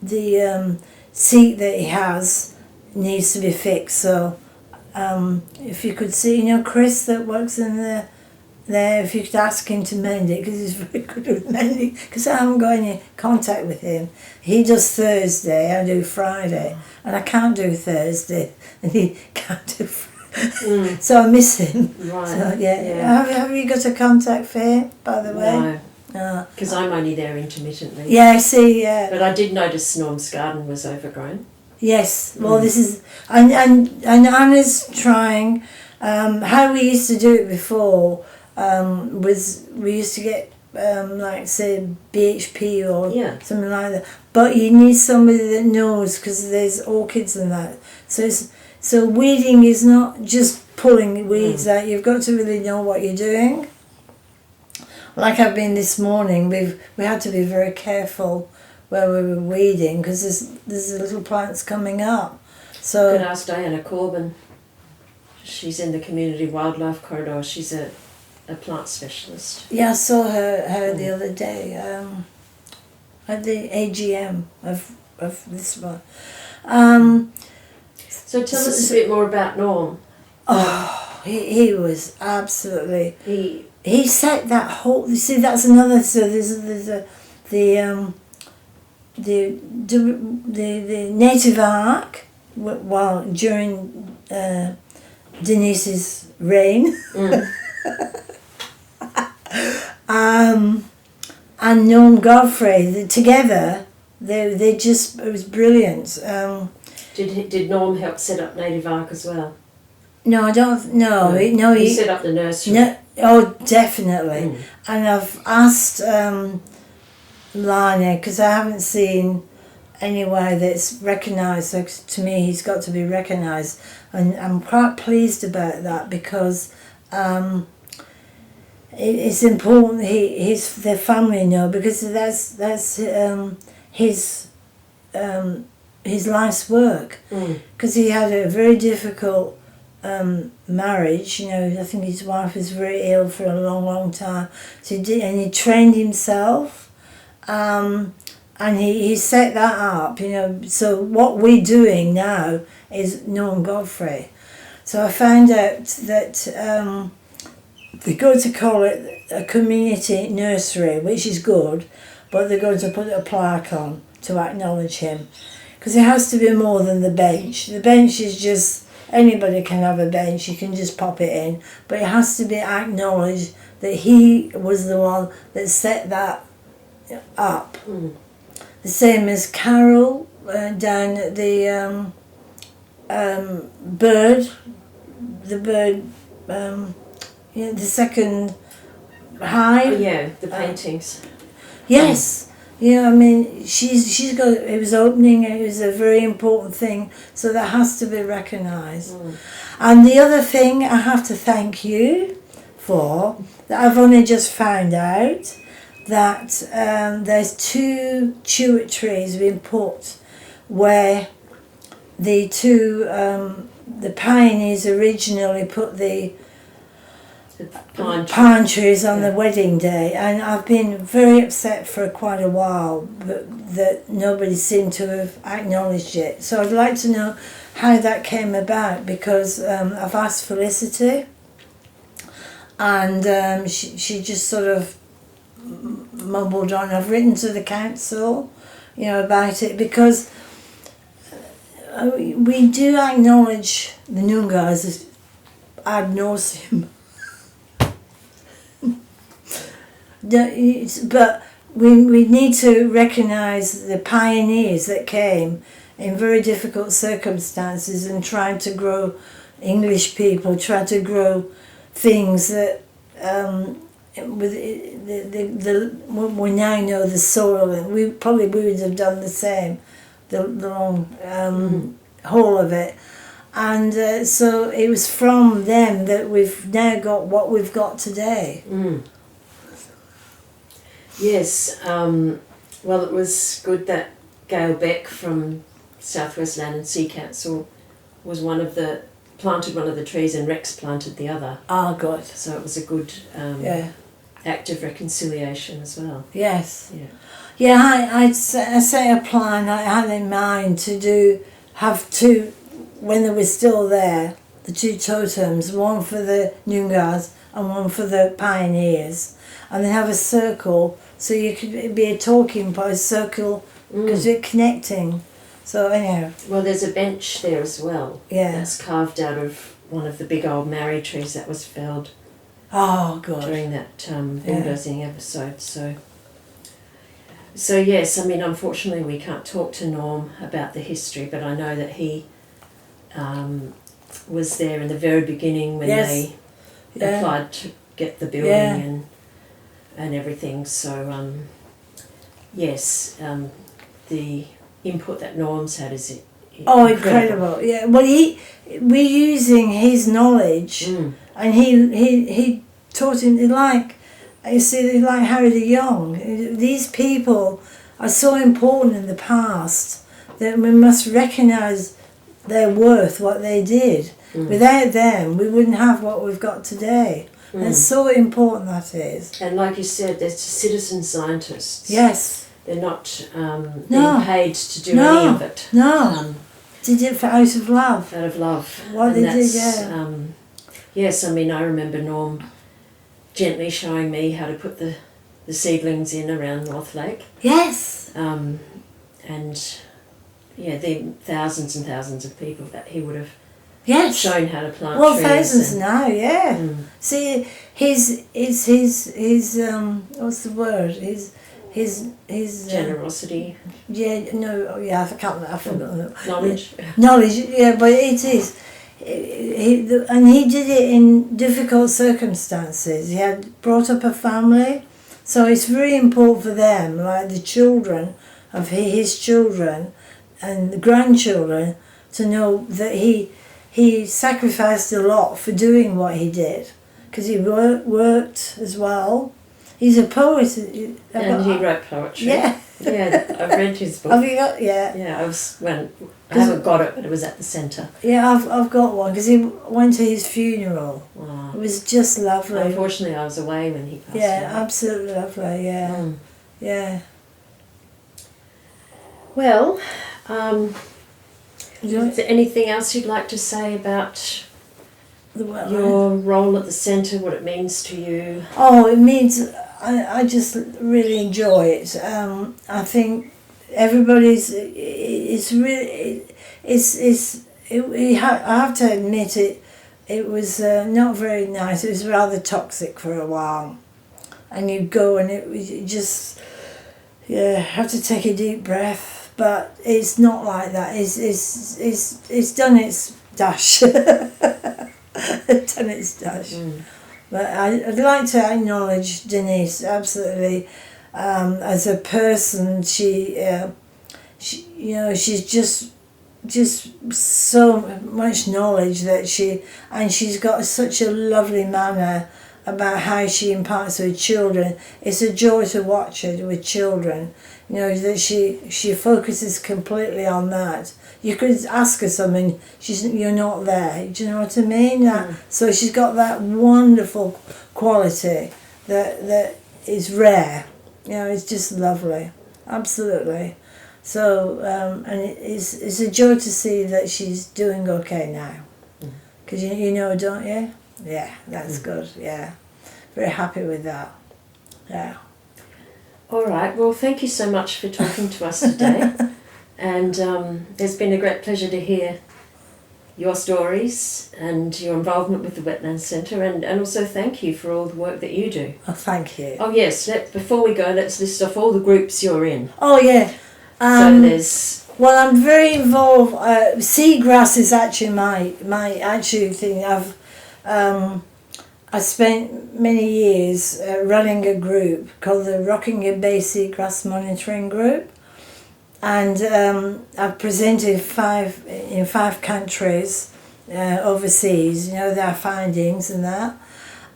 the seat that he has needs to be fixed. So if you could see, Chris that works in there, if you could ask him to mend it, because he's very good at mending, because I haven't got any contact with him. He does Thursday, I do Friday, and I can't do Thursday, and he can't do Friday. So I miss him. Right. So, yeah. Have you got a contact for him, by the way? No. Because I'm only there intermittently. Yeah, I see, yeah. But I did notice Norm's garden was overgrown. Yes, well this is, and Anna's trying, how we used to do it before was we used to get like say BHP or something like that, but you need somebody that knows, because there's orchids and that, so weeding is not just pulling weeds out, you've got to really know what you're doing. Like I've been this morning, we had to be very careful where we were weeding, because there's little plants coming up. So you could ask Diana Corbin. She's in the Community Wildlife Corridor. She's a plant specialist. Yeah, I saw her the other day at the AGM of this one. So tell us a bit more about Norm. Oh, he was absolutely. He set that whole. You see, that's another. So there's the native ark, while during Denise's reign, and Norm Godfrey, together, it was brilliant. Did Norm help set up Native Ark as well? No, I don't. No, He set up the nursery. No, oh, definitely. Mm. And I've asked Lana, because I haven't seen anywhere that's recognised. So to me, he's got to be recognised, and I'm quite pleased about that because it's important. Their family know, because that's his life's work. Because he had a very difficult marriage. I think his wife was very ill for a long time. So he trained himself, and he set that up. So what we're doing now is Norm Godfrey. So I found out that they're going to call it a community nursery, which is good, but they're going to put a plaque on to acknowledge him, because it has to be more than the bench. The bench is just, anybody can have a bench, you can just pop it in, but it has to be acknowledged that he was the one that set that up. The same as Carol down at the the second hive. Oh, yeah, the paintings. Yes. She's got, it was opening, it was a very important thing, so that has to be recognised. And the other thing I have to thank you for, that I've only just found out, that there's 2 tulip trees being put where the the pioneers originally put the pine trees on the wedding day, and I've been very upset for quite a while that nobody seemed to have acknowledged it. So I'd like to know how that came about, because I've asked Felicity, and she just sort of mumbled on. I've written to the council, about it, because we do acknowledge the Noongas ad nauseum. But we need to recognise the pioneers that came in very difficult circumstances and trying to grow English people, trying to grow things that with we now know the soil, and we would have done the same, the long whole of it. And so it was from them that we've now got what we've got today. Yes, well, it was good that Gail Beck from South West Land and Sea Council was planted one of the trees, and Rex planted the other. Oh, good. So it was a good act of reconciliation as well. Yes. Yeah. I set a plan I had in mind to have 2, when they were still there, the 2 totems, one for the Noongas and one for the pioneers, and then have a circle, so you could be a talking point, circle, because we're connecting. So anyhow. Well, there's a bench there as well. Yeah. That's carved out of one of the big old marri trees that was felled. Oh, good. During that bulldozing episode. So yes, unfortunately we can't talk to Norm about the history, but I know that he was there in the very beginning when they applied to get the building and everything. So yes, the input that Norm's had is incredible. Yeah. Well, we're using his knowledge, and he taught him, like Harry de Jong. These people are so important in the past that we must recognise their worth, what they did. Without them, we wouldn't have what we've got today. That's so important, that is. And like you said, they're citizen scientists. Yes. They're not being paid to do any of it. No. Did it out of love. Out of love. What they did, yeah. Yes, I remember Norm gently showing me how to put the seedlings in around North Lake. Yes. And the thousands and thousands of people that he would have shown how to plant trees. Thousands now, yeah. See, his what's the word? his Generosity, I forgot. knowledge. Knowledge, yeah, but it is. And he did it in difficult circumstances. He had brought up a family, so it's very important for them, like the children of his children and the grandchildren, to know that he sacrificed a lot for doing what he did, because he worked as well. He's a poet. And he wrote poetry. Yeah. Yeah, I've read his book. Have you got? Yeah. Yeah, I haven't got it, but it was at the centre. Yeah, I've got one, because he went to his funeral. Wow. It was just lovely. Unfortunately, I was away when he passed away. Yeah, absolutely lovely. Yeah, yeah. Well, is there anything else you'd like to say about your role at the centre, what it means to you? Oh, it means I just really enjoy it. I think everybody's. It's really. I have to admit it. It was not very nice. It was rather toxic for a while, and you go and it was just. Yeah, have to take a deep breath, but it's not like that. It's done its dash. It's done its dash. But I'd like to acknowledge Denise, absolutely, as a person. She she's just so much knowledge that she's got such a lovely manner about how she imparts with children. It's a joy to watch her with children. That she focuses completely on that. You could ask her something, you're not there. Do you know what I mean? So she's got that wonderful quality that is rare. It's just lovely, absolutely. So and it's a joy to see that she's doing okay now. Because don't you? Yeah, that's good. Yeah, very happy with that. Yeah. All right. Well, thank you so much for talking to us today. And it's been a great pleasure to hear your stories and your involvement with the Wetlands Centre, and also thank you for all the work that you do. Oh, thank you. Oh, yes. Before we go, let's list off all the groups you're in. Oh, yeah. So there's... Well, I'm very involved. Seagrass is actually my actual thing. I spent many years running a group called the Rockingham Bay Seagrass Monitoring Group, and I've presented in five countries overseas. Their findings and that.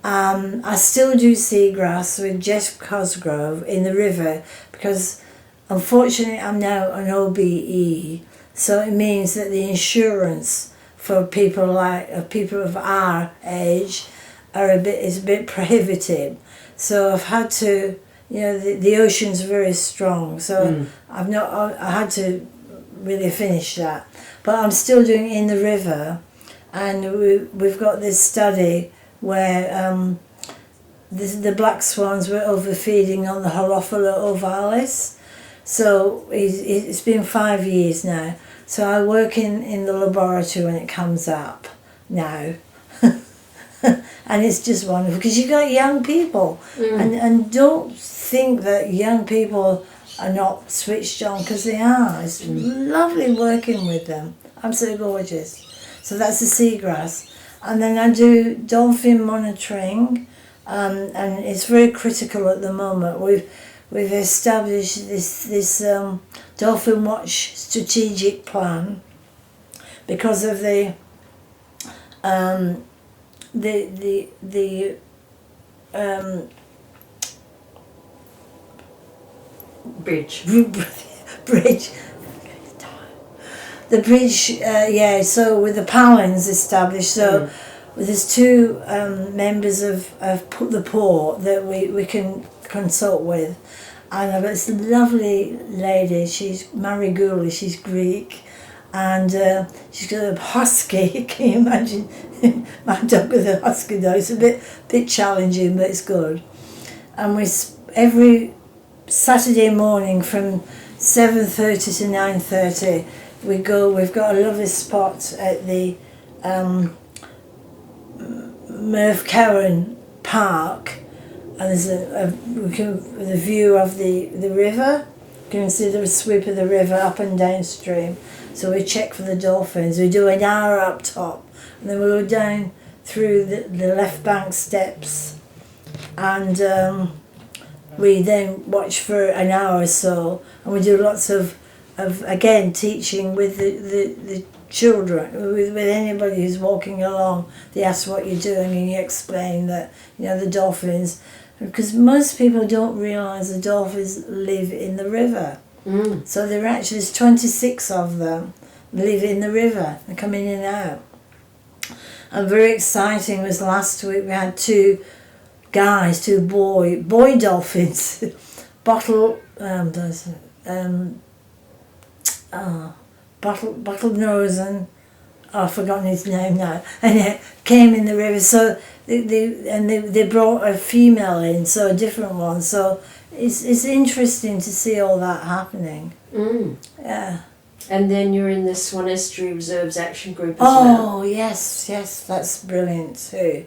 I still do seagrass with Jeff Cosgrove in the river because, unfortunately, I'm now an OBE, so it means that the insurance for people of our age is a bit prohibitive. So I've had to, the ocean's very strong, so I had to really finish that. But I'm still doing in the river, and we've got this study where the black swans were overfeeding on the Holophila ovalis. So it's been 5 years now. So I work in the laboratory when it comes up now. And it's just wonderful because you got young people, and don't think that young people are not switched on, because they are. It's lovely working with them, absolutely gorgeous. So that's the seagrass, and then I do dolphin monitoring, and it's very critical at the moment. We've established this dolphin watch strategic plan because of the bridge. The bridge, so with the Palins established, so there's two members of the port that we can consult with, and it's a lovely lady, she's Mariguli, she's Greek, and she's got a husky. Can you imagine my dog with a husky dog? It's a bit challenging, but it's good. And every Saturday morning from 7:30 to 9:30 we go. We've got a lovely spot at the Merv Cowan Park, and there's the view of the river. You can see the sweep of the river up and downstream. So we check for the dolphins. We do an hour up top, and then we go down through the left bank steps, and we then watch for an hour or so, and we do lots of again teaching with the children, with anybody who's walking along. They ask what you're doing, and you explain that, you know, the dolphins, because most people don't realise the dolphins live in the river. So there actually there's 26 of them live in the river. They come in and out. And very exciting was last week we had two boy dolphins, bottle nose and I've forgotten his name now, and it came in the river. So they brought a female in, so a different one. So it's interesting to see all that happening. Yeah. And then you're in the Swan Estuary Reserves Action Group as well. Oh yes, that's brilliant too.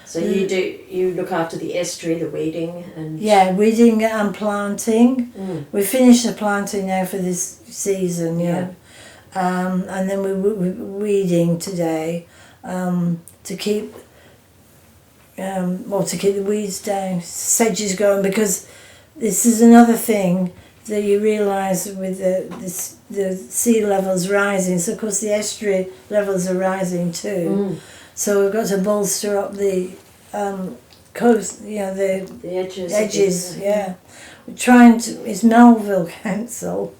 So you look after the estuary, the weeding and... Yeah, weeding and planting. We finished the planting now for this season, yeah. And then we're weeding today to keep the weeds down, sedges going, because this is another thing that you realise with the sea levels rising. So of course the estuary levels are rising too. So we've got to bolster up the coast, you know, the edges. Yeah, we're trying to. It's Melville Council,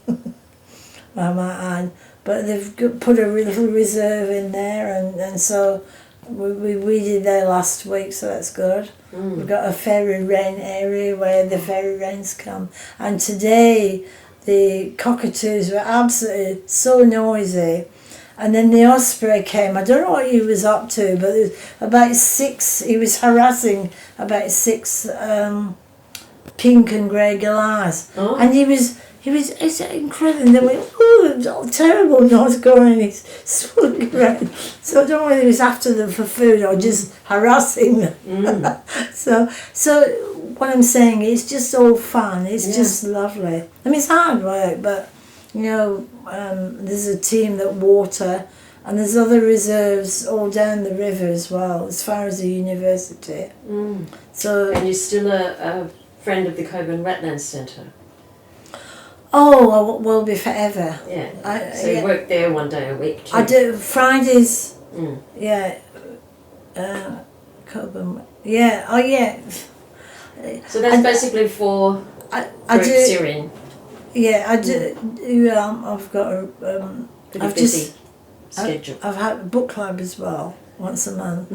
I might add, but they've put a little reserve in there, and so we weeded there last week, so that's good. We've got a fairy wren area where the fairy wrens come, and today the cockatoos were absolutely so noisy. And then the osprey came. I don't know what he was up to, but there was about 6. He was harassing about 6 pink and grey gallahs, and it's incredible. They went, oh, terrible noise going, and he's swirling around. So I don't know whether he was after them for food or just harassing them. So what I'm saying, it's just all fun. It's just lovely. I mean, it's hard work, but you know, there's a team that water, and there's other reserves all down the river as well, as far as the university. So, and you're still a friend of the Cockburn Wetlands Centre? Oh, I will be forever. Yeah. So you work there one day a week too? I do Fridays. Yeah. Cockburn. Yeah. Oh, yeah. So that's basically for groups you're in. Yeah, I do. I've got a. Pretty busy schedule. I've had a book club as well, once a month.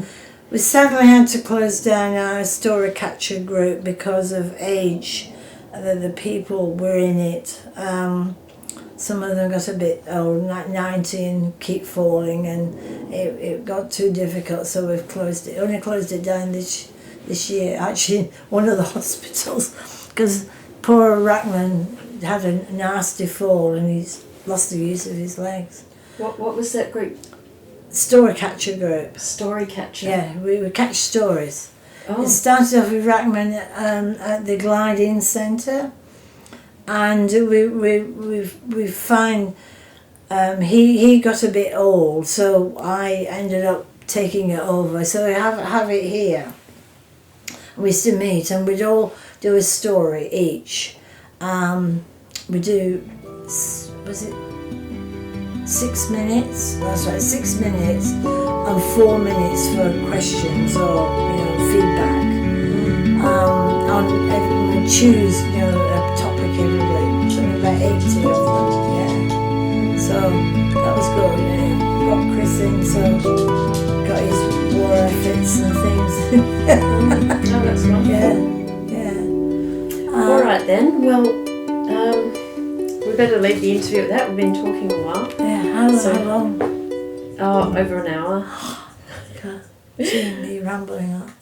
We sadly had to close down our story catcher group because of age. The people were in it. Some of them got a bit old, 90, and keep falling, and it got too difficult, so we've closed it. Only closed it down this year, actually, in one of the hospitals, because poor Rackman had a nasty fall and he's lost the use of his legs. What was that group? Story catcher group. Story catcher? Yeah, we catch stories. Oh. It started off with Rackman at the Gliding Centre, and we find he got a bit old, so I ended up taking it over. So we have it here. We used to meet and we'd all do a story each. We do, was it 6 minutes? That's right, 6 minutes, and 4 minutes for questions or feedback. We choose a topic every week. Something about 80 of them. Yeah. So that was good. Got Chris in, so got his war efforts and things. Oh, that's lovely. Yeah. All right then. Well, we better leave the interview at that. We've been talking a while. Yeah. How long? Oh, over an hour. God, seeing me rambling on.